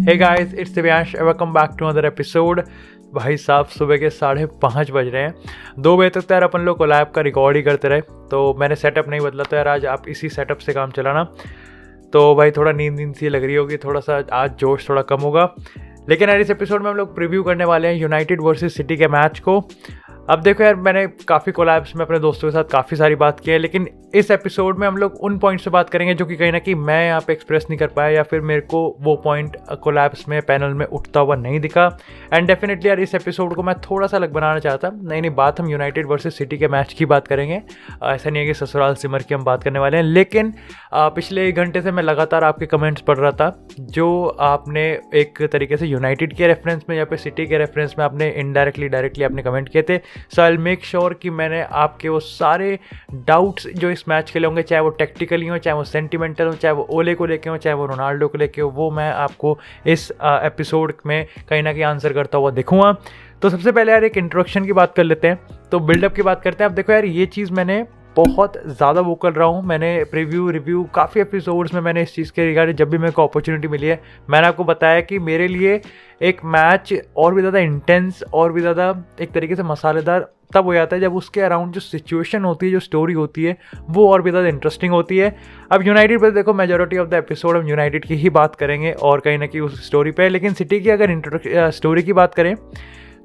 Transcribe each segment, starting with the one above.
Hey guys, it's Divyansh, welcome back to another episode. भाई साहब, सुबह के 5:30 बज रहे हैं। 2 बजे तक तो यार अपन लोग कोलैब का रिकॉर्ड ही करते रहे, तो मैंने सेटअप नहीं बदला। तो यार आज आप इसी सेटअप से काम चलाना। तो भाई थोड़ा नींद सी लग रही होगी, थोड़ा सा आज जोश थोड़ा कम होगा। लेकिन यार इस एपिसोड में हम लोग प्रीव्यू करने वाले हैं यूनाइटेड वर्सेस सिटी के मैच को। अब देखो यार, मैंने काफ़ी कोलैब्स में अपने दोस्तों के साथ काफ़ी सारी बात की है, लेकिन इस एपिसोड में हम लोग उन पॉइंट्स पे बात करेंगे जो कि कहीं ना कहीं मैं यहाँ पे एक्सप्रेस नहीं कर पाया, या फिर मेरे को वो पॉइंट कोलैब्स में पैनल में उठता हुआ नहीं दिखा। एंड डेफिनेटली यार इस एपिसोड को मैं थोड़ा सा अलग बनाना चाहता। नहीं, बात हम यूनाइटेड वर्सेस सिटी के मैच की बात करेंगे। ऐसा नहीं है कि ससुराल सिमर की हम बात करने वाले हैं। लेकिन पिछले 1 घंटे से मैं लगातार आपके कमेंट्स पढ़ रहा था, जो आपने एक तरीके से यूनाइटेड के रेफरेंस में या फिर सिटी के रेफरेंस में आपने इनडायरेक्टली डायरेक्टली आपने कमेंट किए थे। सो आई विल मेक श्योर कि मैंने आपके वो सारे डाउट्स जो इस मैच के लिए होंगे, चाहे वो टेक्टिकली हो, चाहे वो सेंटिमेंटल हो, चाहे वो ओले को लेके हो, चाहे वो रोनाल्डो को लेके हो, वो मैं आपको इस एपिसोड में कहीं ना कहीं आंसर करता हुआ दिखूंगा। तो सबसे पहले यार एक इंट्रोडक्शन की बात कर लेते हैं, तो बिल्डअप की बात करते हैं। अब देखो यार, ये चीज़ मैंने बहुत ज़्यादा वोकल रहा हूँ। मैंने प्रीव्यू रिव्यू काफ़ी एपिसोड्स में मैंने इस चीज़ के रिगार्डिंग जब भी मेरे को अपॉर्चुनिटी मिली है, मैंने आपको बताया कि मेरे लिए एक मैच और भी ज़्यादा इंटेंस और भी ज़्यादा एक तरीके से मसालेदार तब हो जाता है जब उसके अराउंड जो सिचुएशन होती है, जो स्टोरी होती है, वो और भी ज़्यादा इंटरेस्टिंग होती है। अब यूनाइटेड पर देखो, मेजॉरिटी ऑफ द एपिसोड हम यूनाइटेड की ही बात करेंगे और कहीं ना कहीं उस स्टोरी पे। लेकिन सिटी की अगर स्टोरी की बात करें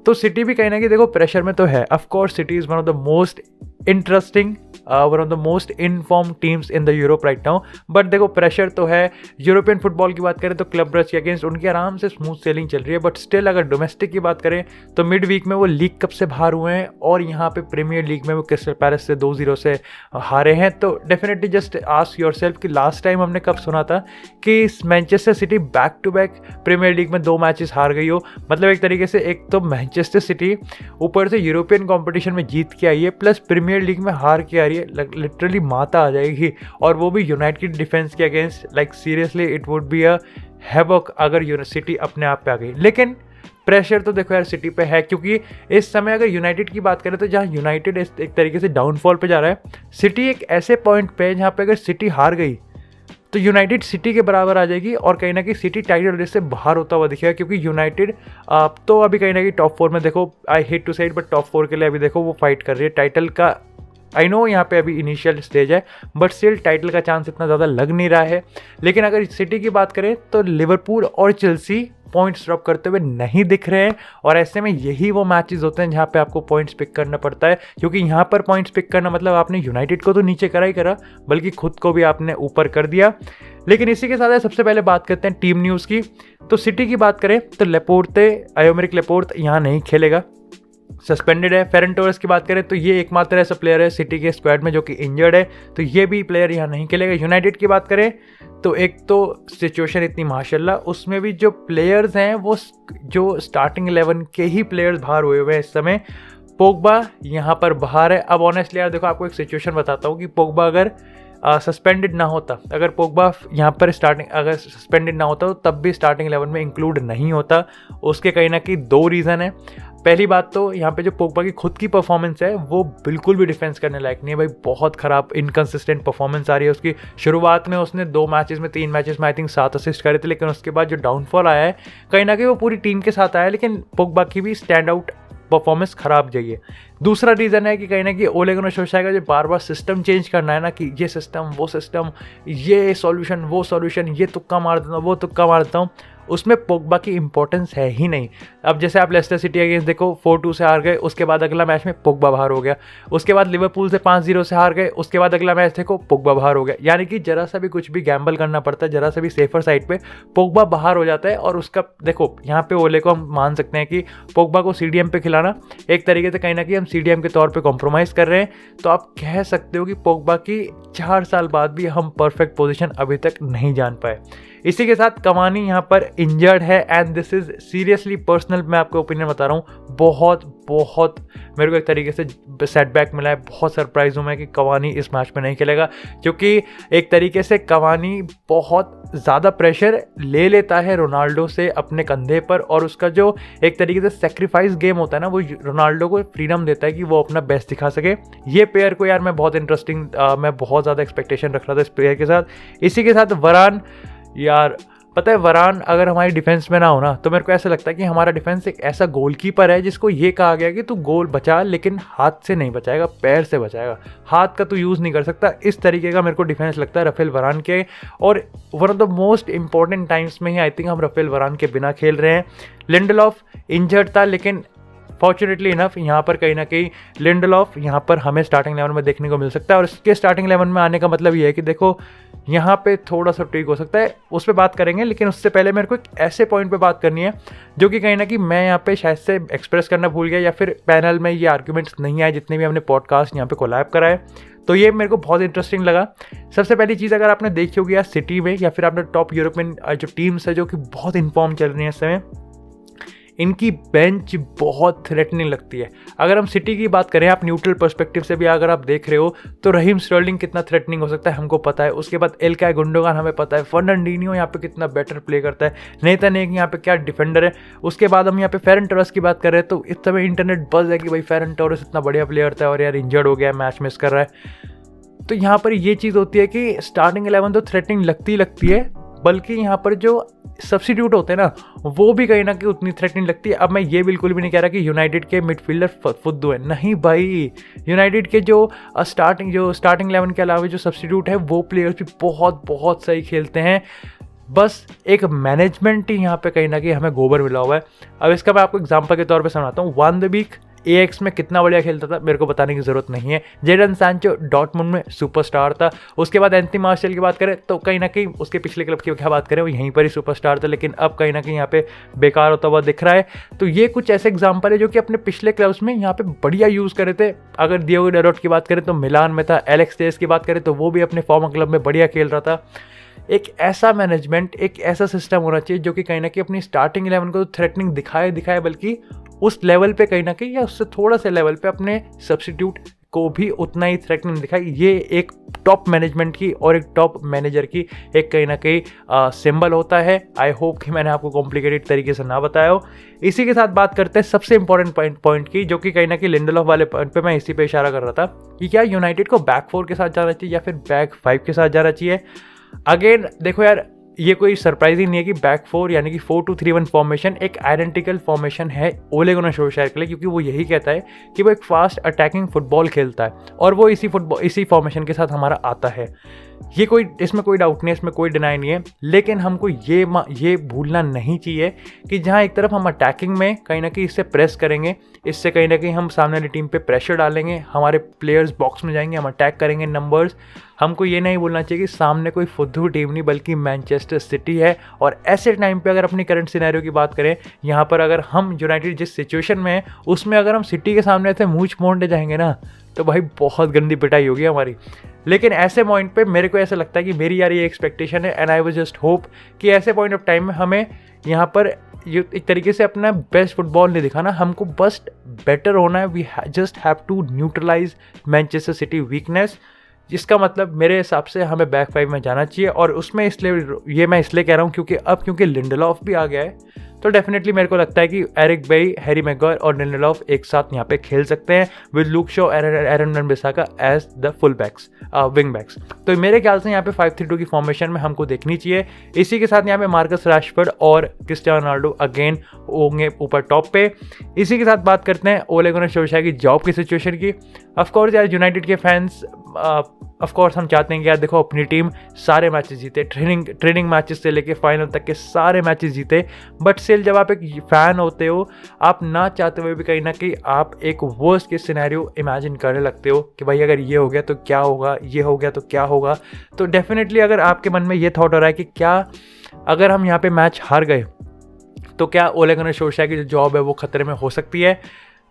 तो सिटी भी कहीं ना कहीं देखो प्रेशर में तो है। Of course city is one of the most interesting, one of the most inform teams in the Europe right now. But देखो प्रेशर तो है। यूरोपियन फुटबॉल की बात करें तो क्लब ब्रज के अगेंस्ट उनकी आराम से स्मूथ सेलिंग चल रही है। बट स्टिल अगर डोमेस्टिक की बात करें तो मिड वीक में वो लीग कप से बाहर हुए हैं और यहाँ पे प्रीमियर लीग में वो क्रिस्टल पैलेस से 2-0 से हारे हैं। तो डेफिनेटली जस्ट आस्क योरसेल्फ कि लास्ट टाइम हमने कब सुना था कि Manchester City back to back Premier League में 2 मैचेस हार गई हो। मतलब एक तरीके से एक तो मैनचेस्टर सिटी ऊपर से यूरोपियन कॉम्पिटिशन में जीत के आई है, प्लस प्रीमियर लीग में हार के आ रही है। लिटरली माता आ जाएगी, और वो भी यूनाइटेड डिफेंस के against. Like seriously it would be a havoc अगर सिटी अपने आप पे आ गई। लेकिन प्रेशर तो देखो यार सिटी पे है, क्योंकि इस समय अगर यूनाइटेड की बात करें तो जहाँ यूनाइटेड एक तरीके से डाउनफॉल पे जा रहा है, सिटी एक ऐसे पॉइंट पे है जहाँ पे अगर सिटी हार गई तो यूनाइटेड सिटी के बराबर आ जाएगी और कहीं ना कहीं सिटी टाइटल रेस से बाहर होता हुआ दिखेगा। क्योंकि यूनाइटेड तो अभी कहीं ना कहीं टॉप 4 में देखो, आई हेट टू से इट, बट टॉप 4 के लिए अभी देखो वो फाइट कर रही है टाइटल का। आई नो यहाँ पे अभी इनिशियल स्टेज है, बट स्टिल टाइटल का चांस इतना ज़्यादा लग नहीं रहा है। लेकिन अगर सिटी की बात करें तो लिवरपूल और चेल्सी पॉइंट्स ड्रॉप करते हुए नहीं दिख रहे हैं, और ऐसे में यही वो मैचेस होते हैं जहाँ पे आपको पॉइंट्स पिक करना पड़ता है। क्योंकि यहाँ पर पॉइंट्स पिक करना मतलब आपने यूनाइटेड को तो नीचे करा ही करा, बल्कि खुद को भी आपने ऊपर कर दिया। लेकिन इसी के साथ सबसे पहले बात करते हैं टीम न्यूज़ की। तो सिटी की बात करें तो आयोमरिक लेपोर्ते यहाँ नहीं खेलेगा, सस्पेंडेड है। फेरन टोरेस की बात करें तो ये एकमात्र ऐसा प्लेयर है सिटी के स्क्वाड में जो कि इंजर्ड है, तो ये भी प्लेयर यहाँ नहीं खेलेगा। यूनाइटेड की बात करें तो एक तो सिचुएशन इतनी माशाल्लाह, उसमें भी जो प्लेयर्स हैं वो जो स्टार्टिंग 11 के ही प्लेयर्स बाहर हुए हुए हैं इस समय। पोग्बा यहाँ पर बाहर है। अब ऑनेस्टली यार देखो, आपको एक सिचुएशन बताता हूँ कि पोग्बा अगर सस्पेंडेड ना होता, अगर पोग्बा यहाँ पर अगर सस्पेंडेड ना होता तो तब भी स्टार्टिंग 11 में इंक्लूड नहीं होता। उसके कहीं ना कहीं 2 रीज़न है। पहली बात तो यहाँ पे जो पोग्बा की खुद की परफॉर्मेंस है वो बिल्कुल भी डिफेंस करने लायक नहीं है भाई। बहुत ख़राब इनकंसिस्टेंट परफॉर्मेंस आ रही है उसकी। शुरुआत में उसने 2 मैचेस में 3 मैचेस में आई थिंक 7 असिस्ट करे थे, लेकिन उसके बाद जो डाउनफॉल आया है कहीं ना कहीं वो पूरी टीम के साथ आया है। लेकिन पोग्बा की भी स्टैंड आउट परफॉर्मेंस खराब जाइए। दूसरा रीज़न है कि कहीं ना कहीं ओले गुनार सोल्शायर का जो बार बार सिस्टम चेंज करना है ना, कि ये सिस्टम वो सिस्टम, ये सॉल्यूशन वो सॉल्यूशन, ये तुक्का मार देता हूँ वो तुक्का मार देता हूँ, उसमें पोग्बा की इंपॉर्टेंस है ही नहीं। अब जैसे आप लेस्टर सिटी अगेंस्ट देखो 4-2 से हार गए, उसके बाद अगला मैच में पोग्बा बाहर हो गया। उसके बाद लिवरपूल से 5-0 से हार गए, उसके बाद अगला मैच देखो पोग्बा बाहर हो गया। यानी कि जरा सा भी कुछ भी गैम्बल करना पड़ता है, जरा सा भी सेफर साइड पे पोग्बा बाहर हो जाता है। और उसका देखो यहाँ पे ओले को हम मान सकते हैं कि पोग्बा को सीडीएम पे खिलाना एक तरीके से कहीं ना कहीं हम सीडीएम के तौर पे कॉम्प्रोमाइज़ कर रहे हैं। तो आप कह सकते हो कि पोग्बा की 4 साल बाद भी हम परफेक्ट पोजीशन अभी तक नहीं जान पाए। इसी के साथ कवानी यहाँ पर इंजर्ड है, and this is seriously personal, मैं आपको ओपिनियन बता रहा हूँ। बहुत मेरे को एक तरीके से सेटबैक मिला है। बहुत सरप्राइज हूँ मैं कि कवानी इस मैच में नहीं खेलेगा, क्योंकि एक तरीके से कवानी बहुत ज़्यादा प्रेशर ले लेता है रोनाल्डो से अपने कंधे पर, और उसका जो एक तरीके से सेक्रीफाइस गेम होता है ना, वो रोनाल्डो को फ्रीडम देता है कि वो अपना बेस्ट दिखा सके। ये प्लेयर को यार मैं बहुत इंटरेस्टिंग, मैं बहुत ज़्यादा एक्सपेक्टेशन रख रहा था इस प्लेयर के साथ। इसी के साथ वरान, यार पता है वरान अगर हमारी डिफेंस में ना हो ना तो मेरे को ऐसा लगता है कि हमारा डिफेंस एक ऐसा गोलकीपर है जिसको ये कहा गया कि तू गोल बचा, लेकिन हाथ से नहीं बचाएगा, पैर से बचाएगा, हाथ का तू यूज़ नहीं कर सकता। इस तरीके का मेरे को डिफेंस लगता है राफेल वरान के। और one of the most important times में ही आई थिंक हम राफेल वरान के बिना खेल रहे हैं। लिंडलॉफ इंजर्ड था, लेकिन फॉर्चुनेटली इनफ यहाँ पर कहीं ना कहीं लिंडलॉफ यहाँ पर हमें स्टार्टिंग 11 में देखने को मिल सकता है। और इसके स्टार्टिंग 11 में आने का मतलब ये है कि देखो यहाँ पे थोड़ा सा ट्वीक हो सकता है, उस पर बात करेंगे। लेकिन उससे पहले मेरे को एक ऐसे पॉइंट पे बात करनी है जो कि कहीं ना कहीं मैं यहाँ पे शायद से एक्सप्रेस करना भूल गया, या फिर पैनल में ये आर्ग्यूमेंट्स नहीं आए जितने भी हमने पॉडकास्ट यहाँ पे कोलैब कराए। तो ये मेरे को बहुत इंटरेस्टिंग लगा। सबसे पहली चीज़, अगर आपने देखी होगी यार सिटी में या फिर आपने टॉप यूरोपियन जो टीम्स है जो कि बहुत इन्फॉर्म चल रही है इस समय, इनकी बेंच बहुत थ्रेटनिंग लगती है। अगर हम सिटी की बात करें, आप न्यूट्रल पर्सपेक्टिव से भी अगर आप देख रहे हो तो रहीम स्टर्लिंग कितना थ्रेटनिंग हो सकता है हमको पता है। उसके बाद इल्काई गुंडोगान हमें पता है, फर्नांडिन्हो यहाँ पे कितना बेटर प्ले करता है, नेथन एक यहाँ पे क्या डिफेंडर है। उसके बाद हम यहाँ पे फेरन टोरेस की बात कर रहे हैं तो इस समय इंटरनेट बज़ है कि भाई फेरन टोरेस इतना बढ़िया प्लेयर था और यार इंजर्ड हो गया, मैच मिस कर रहा है। तो यहाँ पर ये चीज़ होती है कि स्टार्टिंग 11 तो थ्रेटनिंग लगती है, बल्कि यहाँ पर जो सब्स्टिट्यूट होते हैं ना वो भी कहीं ना कहीं उतनी थ्रेटनिंग लगती है। अब मैं ये बिल्कुल भी नहीं कह रहा कि यूनाइटेड के मिडफील्डर फुद्दू है, नहीं भाई। यूनाइटेड के जो स्टार्टिंग 11 के अलावा जो सब्स्टिट्यूट है वो प्लेयर्स भी बहुत बहुत सही खेलते हैं। बस एक मैनेजमेंट ही यहाँ पे कहीं ना कहीं हमें गोबर मिला हुआ है। अब इसका मैं आपको एग्जांपल के तौर पे समझाता हूँ। वान द बीक AX में कितना बढ़िया खेलता था मेरे को बताने की ज़रूरत नहीं है। जेडन सैंचो डॉर्टमुंड में सुपरस्टार था। उसके बाद एंथनी मार्शल की बात करें तो कहीं ना कहीं उसके पिछले क्लब की क्या बात करें, वो यहीं पर ही सुपरस्टार था, लेकिन अब कहीं ना कहीं यहाँ पे बेकार होता हुआ दिख रहा है। तो ये कुछ ऐसे एग्जाम्पल है जो कि अपने पिछले क्लब्स में यहाँ पे बढ़िया यूज़ करे थे। अगर डियोगो डालोट की बात करें तो मिलान में था, एलेक्स टेस की बात करें तो वो भी अपने फॉर्मर क्लब में बढ़िया खेल रहा था। एक ऐसा मैनेजमेंट, एक ऐसा सिस्टम होना चाहिए जो कि कहीं ना कहीं अपनी स्टार्टिंग 11 को तो थ्रेटनिंग दिखाए, बल्कि उस लेवल पे कहीं ना कहीं या उससे थोड़ा सा लेवल पे अपने सब्स्टिट्यूट को भी उतना ही थ्रेटनिंग दिखाई। ये एक टॉप मैनेजमेंट की और एक टॉप मैनेजर की एक कहीं ना कहीं सिंबल होता है। आई होप कि मैंने आपको कॉम्प्लिकेटेड तरीके से ना बताया हो। इसी के साथ बात करते हैं सबसे इंपॉर्टेंट पॉइंट की, जो कि कहीं ना कहीं लिंडलॉफ वाले पॉइंट पे मैं इसी पे इशारा कर रहा था कि क्या यूनाइटेड को बैक 4 के साथ जाना चाहिए या फिर बैक 5 के साथ जाना चाहिए। अगेन देखो यार, ये कोई सरप्राइजिंग नहीं है कि बैक 4 यानी कि 4-2-3-1 फॉर्मेशन एक आइडेंटिकल फॉर्मेशन है ओले गुनार सोल्शायर के लिए, क्योंकि वो यही कहता है कि वो एक फास्ट अटैकिंग फुटबॉल खेलता है और वो इसी फॉर्मेशन के साथ हमारा आता है। इसमें कोई डाउट नहीं है, इसमें कोई डिनाई नहीं है। लेकिन हमको ये भूलना नहीं चाहिए कि जहाँ एक तरफ हम अटैकिंग में कहीं ना कहीं इससे प्रेस करेंगे, इससे कहीं ना कहीं हम सामने वाली टीम पे प्रेशर डालेंगे, हमारे प्लेयर्स बॉक्स में जाएंगे, हम अटैक करेंगे नंबर्स। हमको ये नहीं बोलना चाहिए कि सामने कोई फुद्दू टीम नहीं बल्कि मैनचेस्टर सिटी है। और ऐसे टाइम पे अगर अपनी करंट सिनेरियो की बात करें, यहाँ पर अगर हम यूनाइटेड जिस सिचुएशन में है उसमें अगर हम सिटी के सामने ऐसे मूंछ मोड़ने जाएंगे ना तो भाई बहुत गंदी पिटाई होगी हमारी। लेकिन ऐसे पॉइंट पे मेरे को ऐसा लगता है कि मेरी यार ये एक्सपेक्टेशन है and I was just hope कि ऐसे पॉइंट ऑफ टाइम में हमें यहाँ पर एक तरीके से अपना बेस्ट फुटबॉल नहीं दिखाना, हमको बस बेटर होना है। We just have to neutralize Manchester City weakness, जिसका मतलब मेरे हिसाब से हमें बैक 5 में जाना चाहिए। और उसमें ये मैं इसलिए कह रहा हूँ क्योंकि लिंडलॉफ भी आ गया है, तो डेफिनेटली मेरे को लगता है कि एरिक बेई, हैरी मैग्वायर और लिंडलॉफ एक साथ यहाँ पे खेल सकते हैं with Luke Shaw, Aaron Wan-Bissaka as the full backs, wing backs. तो मेरे ख्याल से यहाँ पे 5-3-2 की फॉर्मेशन में हमको देखनी चाहिए। इसी के साथ यहाँ पे मार्कस रैशफोर्ड और क्रिस्टियानो रोनाल्डो अगेन होंगे ऊपर टॉप पे। इसी के साथ बात करते हैं ओले गुनार सोल्शायर की जॉब की सिचुएशन की। ऑफकोर्स यार यूनाइटेड के फैंस ऑफकोर्स हम चाहते हैं कि यार देखो अपनी टीम सारे मैचेस जीते, ट्रेनिंग मैचेस से लेके फाइनल तक के सारे मैचेस जीते। बट स्टिल जब आप एक फ़ैन होते हो, आप ना चाहते हुए भी कहीं ना कहीं आप एक वर्स्ट केस सिनेरियो इमेजिन करने लगते हो कि भाई अगर ये हो गया तो क्या होगा, ये हो गया तो क्या होगा। तो डेफिनेटली अगर आपके मन में ये थॉट हो रहा है कि क्या अगर हम यहाँ पे मैच हार गए तो क्या ओले गुनार सोल्शायर की जो जॉब है वो खतरे में हो सकती है।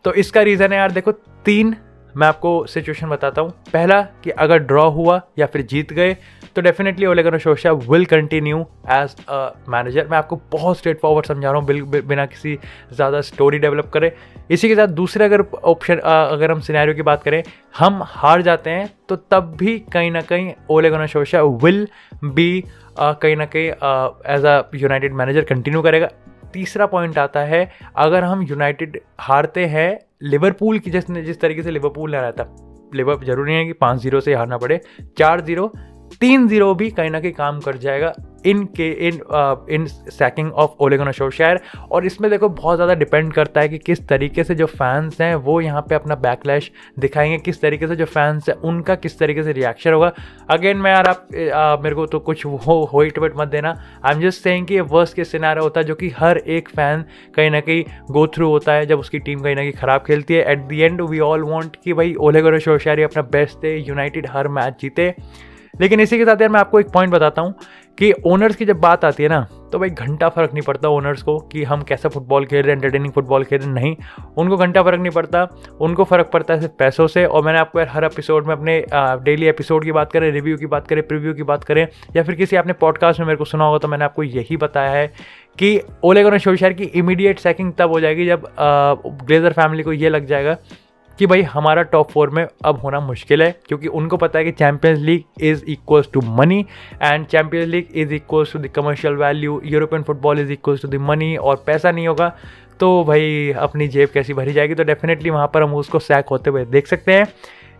तो इसका रीज़न है यार देखो 3 मैं आपको सिचुएशन बताता हूँ। पहला कि अगर ड्रॉ हुआ या फिर जीत गए तो definitely Ole Gunnar Solskjaer will continue as a manager. मैं आपको बहुत स्ट्रेट फॉरवर्ड समझा रहा हूँ बिना किसी ज़्यादा स्टोरी डेवलप करे। इसी के साथ दूसरे अगर हम सिनेरियो की बात करें, हम हार जाते हैं तो तब भी कहीं ना कहीं ओले गुनार सोल्शायर विल बी कहीं ना कहीं as a United manager continue करेगा। तीसरा पॉइंट आता है, अगर हम यूनाइटेड हारते हैं लिवरपूल की जिस तरीके से लिवरपूल ने हारा था, जरूरी नहीं है कि 5-0 से हारना पड़े, 4-0 3-0 भी कहीं ना कहीं काम कर जाएगा इन सैकिंग ऑफ ओले गुनार सोल्शायर। और इसमें देखो बहुत ज़्यादा डिपेंड करता है कि किस तरीके से जो फैंस हैं वो यहाँ पे अपना बैकलैश दिखाएंगे, किस तरीके से जो फैंस हैं उनका किस तरीके से रिएक्शन होगा। अगेन मैं यार आप मेरे को तो कुछ हो इट मत देना, आई एम जस्ट सेइंग कि ये वर्स्ट केस सिनेरियो होता है जो कि हर एक फैन कहीं ना कहीं गो थ्रू होता है जब उसकी टीम कहीं ना कहीं ख़राब खेलती है। At the end we all want कि भाई ओले गुनार सोल्शायर अपना बेस्ट दे, यूनाइटेड हर मैच जीते। लेकिन इसी के साथ यार मैं आपको एक पॉइंट बताता हूँ कि ओनर्स की जब बात आती है ना तो भाई घंटा फ़र्क नहीं पड़ता ओनर्स को कि हम कैसा फुटबॉल खेल रहे हैं, एंटरटेनिंग फुटबॉल खेल रहे हैं, नहीं, उनको घंटा फ़र्क नहीं पड़ता, उनको फ़र्क पड़ता है सिर्फ पैसों से। और मैंने आपको यार हर एपिसोड में अपने डेली एपिसोड की बात करें, रिव्यू की बात करें, प्रीव्यू की बात करें, या फिर किसी आपने पॉडकास्ट में मेरे को सुना होगा तो मैंने आपको यही बताया है कि ओले गुनार सोल्शायर की इमीडिएट सैकिंग तब हो जाएगी जब ग्लेजर फैमिली को ये लग जाएगा कि भाई हमारा टॉप 4 में अब होना मुश्किल है, क्योंकि उनको पता है कि Champions League is equals to money and Champions League is equals to the commercial value, European football is equals to the money. और पैसा नहीं होगा तो भाई अपनी जेब कैसी भरी जाएगी, तो डेफिनेटली वहाँ पर हम उसको सैक होते हुए देख सकते हैं।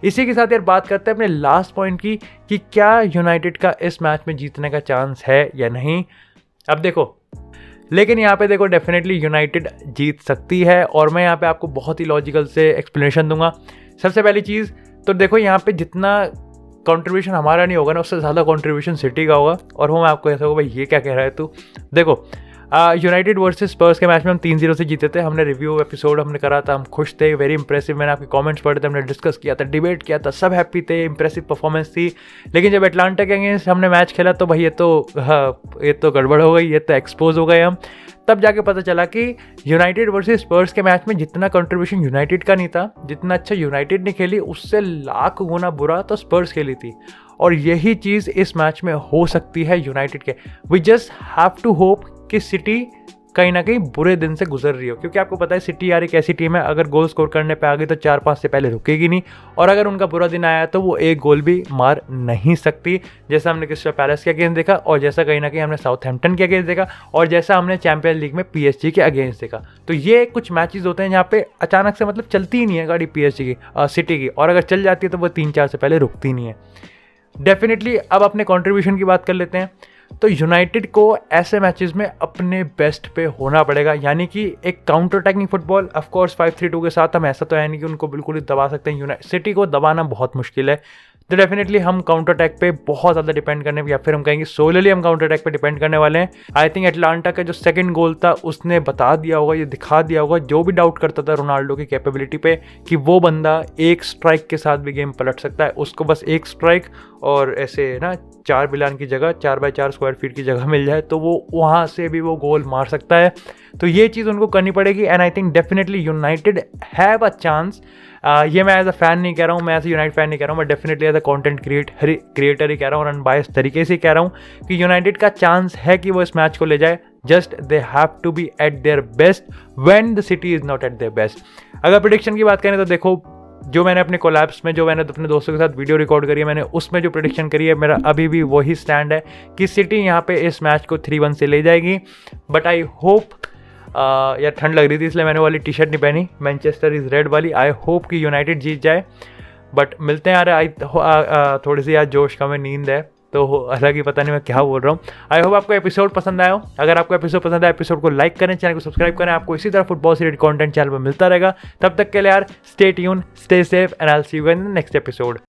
इसी के साथ यार बात करते हैं अपने लास्ट पॉइंट की कि क्या यूनाइटेड का इस मैच में जीतने का चांस है या नहीं। अब देखो, लेकिन यहाँ पे देखो डेफिनेटली यूनाइटेड जीत सकती है और मैं यहाँ पे आपको बहुत ही लॉजिकल से एक्सप्लेनेशन दूंगा। सबसे पहली चीज़ तो देखो, यहाँ पे जितना कंट्रीब्यूशन हमारा नहीं होगा ना उससे ज़्यादा कंट्रीब्यूशन सिटी का होगा। और वो मैं आपको ऐसा होगा भाई ये क्या कह रहा है तू। देखो यूनाइटेड वर्सेस स्पर्स के मैच में हम 3-0 से जीते थे, हमने रिव्यू एपिसोड हमने करा था, हम खुश थे, वेरी इंप्रेसिव। मैंने आपके कमेंट्स पढ़े थे, हमने डिस्कस किया था, डिबेट किया था, सब हैप्पी थे, इंप्रेसिव परफॉर्मेंस थी। लेकिन जब एटलांटा के अगेंस्ट हमने मैच खेला तो भाई ये तो गड़बड़ हो गई, ये तो एक्सपोज हो गए हम। तब जाके पता चला कि यूनाइटेड वर्सेस स्पर्स के मैच में जितना कंट्रीब्यूशन यूनाइटेड का नहीं था, जितना अच्छा यूनाइटेड ने खेली उससे लाख गुना बुरा तो स्पर्स खेली थी। और यही चीज़ इस मैच में हो सकती है यूनाइटेड के। We just have to hope कि सिटी कहीं ना कहीं बुरे दिन से गुजर रही हो, क्योंकि आपको पता है सिटी यार एक ऐसी टीम है अगर गोल स्कोर करने पे आ गई तो 4-5 से पहले रुकेगी नहीं, और अगर उनका बुरा दिन आया तो वो एक गोल भी मार नहीं सकती, जैसा हमने क्रिस्टल पैलेस के अगेंस्ट देखा, और जैसा कहीं ना कहीं हमने साउथहैम्पटन के अगेंस्ट देखा, और जैसा हमने चैंपियंस लीग में PSG के अगेंस्ट देखा। तो ये कुछ मैचेस होते हैं जहाँ पे अचानक से मतलब चलती ही नहीं है गाड़ी PSG की, सिटी की, और अगर चल जाती है तो वो 3-4 से पहले रुकती नहीं है। डेफिनेटली अब अपने कॉन्ट्रीब्यूशन की बात कर लेते हैं। तो यूनाइटेड को ऐसे मैचेस में अपने बेस्ट पे होना पड़ेगा, यानी कि एक counter attacking football. Of course 5-3-2 के साथ हम ऐसा तो है नहीं कि उनको बिल्कुल ही दबा सकते हैं, सिटी को दबाना बहुत मुश्किल है। तो डेफिनेटली हम काउंटर अटैक पे बहुत ज़्यादा डिपेंड करने, या फिर हम कहेंगे सोलली हम काउंटर अटैक पे डिपेंड करने वाले हैं। आई थिंक एटलांटा का जो सेकंड गोल था उसने बता दिया होगा, ये दिखा दिया होगा जो भी डाउट करता था रोनाल्डो की कैपेबिलिटी पे कि वो बंदा एक स्ट्राइक के साथ भी गेम पलट सकता है। उसको बस एक स्ट्राइक और ऐसे ना 4 बिलियन की जगह 4x4 स्क्वायर फीट की जगह मिल जाए तो वो वहाँ से भी वो गोल मार सकता है। तो ये चीज़ उनको करनी पड़ेगी and I think definitely United have a chance. ये मैं एज अ फैन नहीं कह रहा हूँ, मैं एज अ यूनाइटेड फैन नहीं कह रहा हूँ, मैं definitely as a content creator ही कह रहा हूँ और अनबायस्ड तरीके से कह रहा हूँ कि यूनाइटेड का चांस है कि वो इस मैच को ले जाए। Just they have to be at their best when the City is not at their best. अगर प्रेडिक्शन की बात करें तो देखो, जो मैंने अपने कोलैब्स में जो मैंने अपने दोस्तों के साथ वीडियो रिकॉर्ड करी है, मैंने उसमें जो प्रेडिक्शन करी है मेरा अभी भी वही स्टैंड है कि सिटी यहाँ पे इस मैच को 3-1 से ले जाएगी। बट आई होप, यार ठंड लग रही थी इसलिए मैंने वाली टी शर्ट नहीं पहनी, मैनचेस्टर इज़ रेड वाली। आई होप कि यूनाइटेड जीत जाए। बट मिलते हैं यार, थोड़ी सी यार जोश का में नींद है तो अलग ही, पता नहीं मैं क्या बोल रहा हूँ। आई होप आपको एपिसोड पसंद आया हो। अगर आपको एपिसोड पसंद आया एपिसोड को लाइक करें, चैनल को सब्सक्राइब करें। आपको इसी तरह फुटबॉल से रिलेटेड कंटेंट चैनल पर मिलता रहेगा। तब तक के लिए यार stay tune, stay safe and I will see you in the next episode.